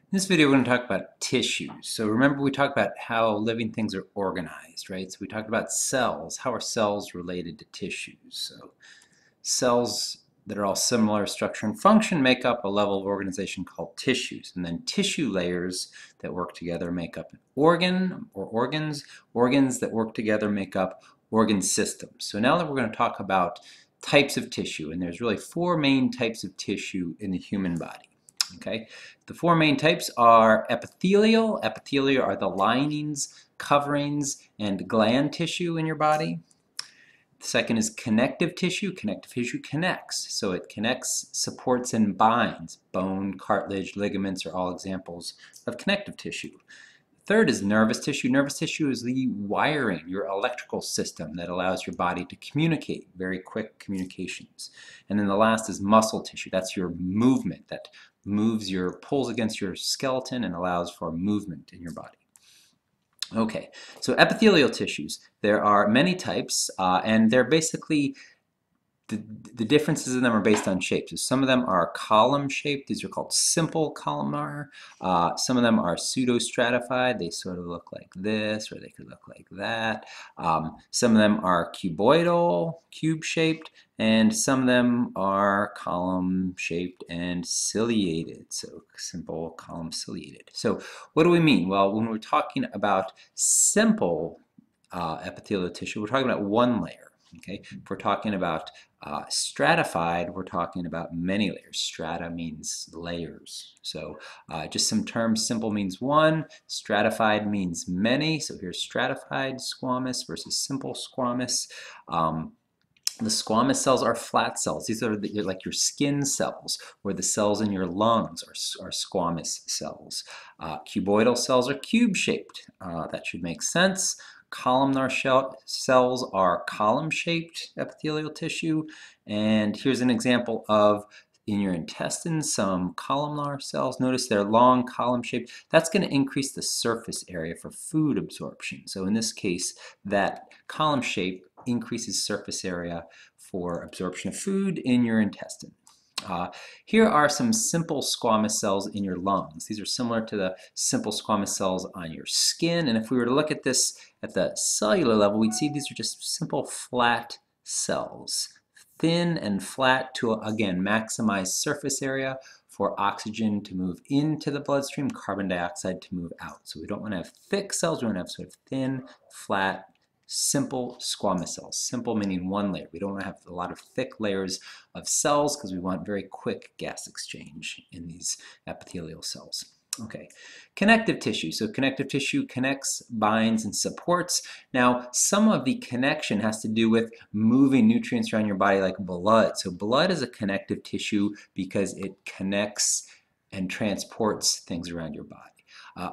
In this video, we're going to talk about tissues. So remember we talked about how living things are organized, right? So we talked about cells. How are cells related to tissues? So cells that are all similar structure and function make up a level of organization called tissues. And then tissue layers that work together make up an organ or organs. Organs that work together make up organ systems. So now that we're going to talk about types of tissue, and there's really four main types of tissue in the human body. Okay, the four main types are epithelial. Epithelial are the linings, coverings, and gland tissue in your body. The second is connective tissue. Connective tissue connects. So it connects, supports, and binds. Bone, cartilage, ligaments are all examples of connective tissue. Third is nervous tissue. Nervous tissue is the wiring, your electrical system that allows your body to communicate, very quick communications. And then the last is muscle tissue. That's your movement that moves pulls against your skeleton and allows for movement in your body. Okay, so epithelial tissues. There are many types, and they're basically the differences in them are based on shapes. So some of them are column shaped. These are called simple columnar. Some of them are pseudostratified. They sort of look like this, or they could look like that. Some of them are cuboidal, cube shaped, and some of them are column shaped and ciliated. So simple column ciliated. So what do we mean? Well, when we're talking about simple epithelial tissue, we're talking about one layer. Okay, if we're talking about stratified, we're talking about many layers. Strata means layers. So just some terms, simple means one, stratified means many. So here's stratified squamous versus simple squamous. The squamous cells are flat cells. These are like your skin cells, where the cells in your lungs are squamous cells. Cuboidal cells are cube-shaped. That should make sense. Columnar cells are column-shaped epithelial tissue. And here's an example of, in your intestines, some columnar cells. Notice they're long, column-shaped. That's going to increase the surface area for food absorption. So in this case, that column shape increases surface area for absorption of food in your intestine. Here are some simple squamous cells in your lungs. These are similar to the simple squamous cells on your skin. And if we were to look at this at the cellular level, we'd see these are just simple flat cells. Thin and flat to, again, maximize surface area for oxygen to move into the bloodstream, carbon dioxide to move out. So we don't want to have thick cells, we want to have sort of thin, flat, simple squamous cells. Simple meaning one layer. We don't want to have a lot of thick layers of cells because we want very quick gas exchange in these epithelial cells. Okay, connective tissue. So connective tissue connects, binds, and supports. Now, some of the connection has to do with moving nutrients around your body like blood. So blood is a connective tissue because it connects and transports things around your body.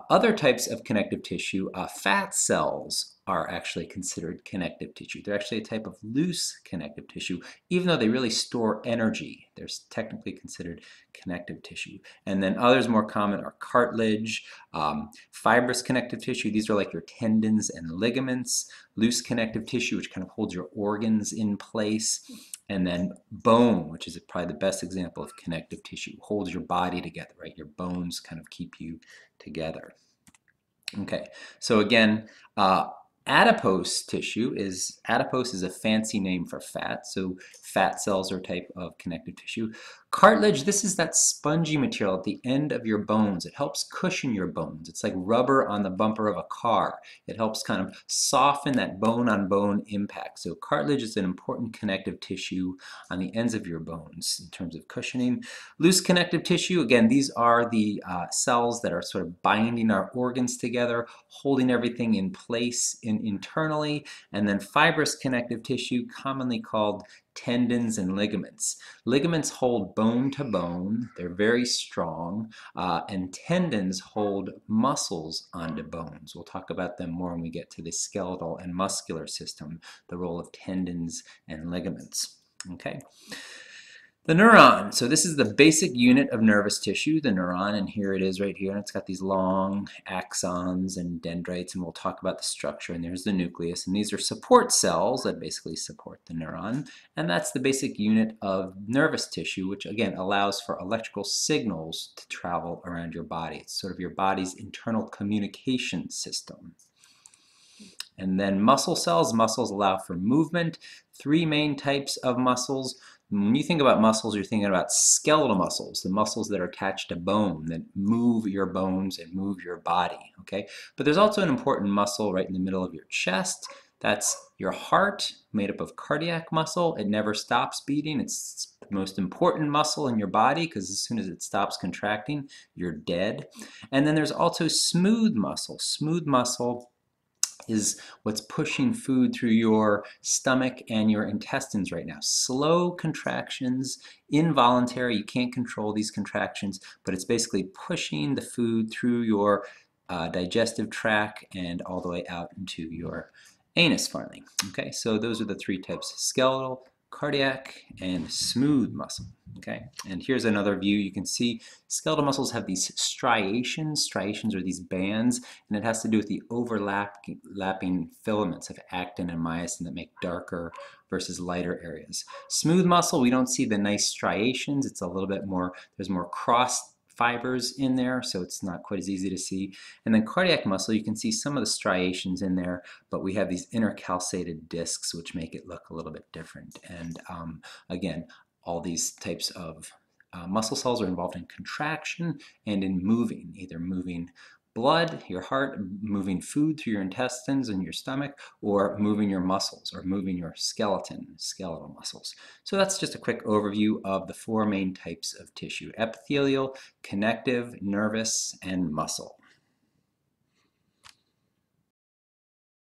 Other types of connective tissue, fat cells, are actually considered connective tissue. They're actually a type of loose connective tissue. Even though they really store energy, they're technically considered connective tissue. And then others more common are cartilage, fibrous connective tissue. These are like your tendons and ligaments. Loose connective tissue, which kind of holds your organs in place. And then bone, which is probably the best example of connective tissue, holds your body together, right? Your bones kind of keep you together. Okay, so again, adipose is a fancy name for fat, so fat cells are a type of connective tissue. Cartilage, this is that spongy material at the end of your bones. It helps cushion your bones. It's like rubber on the bumper of a car. It helps kind of soften that bone-on-bone impact. So cartilage is an important connective tissue on the ends of your bones in terms of cushioning. Loose connective tissue, again, these are the cells that are sort of binding our organs together, holding everything in place internally. And then fibrous connective tissue, commonly called tendons and ligaments. Ligaments hold bone to bone. They're very strong. And tendons hold muscles onto bones. We'll talk about them more when we get to the skeletal and muscular system, the role of tendons and ligaments. Okay. The neuron. So this is the basic unit of nervous tissue, the neuron, and here it is right here. And it's got these long axons and dendrites, and we'll talk about the structure. And there's the nucleus, and these are support cells that basically support the neuron. And that's the basic unit of nervous tissue, which again allows for electrical signals to travel around your body. It's sort of your body's internal communication system. And then muscle cells. Muscles allow for movement. Three main types of muscles. When you think about muscles, you're thinking about skeletal muscles, the muscles that are attached to bone, that move your bones and move your body, okay? But there's also an important muscle right in the middle of your chest. That's your heart, made up of cardiac muscle. It never stops beating. It's the most important muscle in your body because as soon as it stops contracting, you're dead. And then there's also smooth muscle. Smooth muscle is what's pushing food through your stomach and your intestines right now. Slow contractions, involuntary, you can't control these contractions, but it's basically pushing the food through your digestive tract and all the way out into your anus finally. Okay, so those are the three types: skeletal, cardiac, and smooth muscle. Okay, and here's another view. You can see skeletal muscles have these striations. Striations are these bands, and it has to do with the overlapping filaments of actin and myosin that make darker versus lighter areas. Smooth muscle, we don't see the nice striations. It's a little bit more, there's more cross fibers in there, so it's not quite as easy to see. And then cardiac muscle, you can see some of the striations in there, but we have these intercalcated discs which make it look a little bit different. And again, all these types of muscle cells are involved in contraction and in moving, either moving blood, your heart, moving food through your intestines and your stomach, or moving your muscles, or moving your skeletal muscles. So that's just a quick overview of the four main types of tissue: epithelial, connective, nervous, and muscle.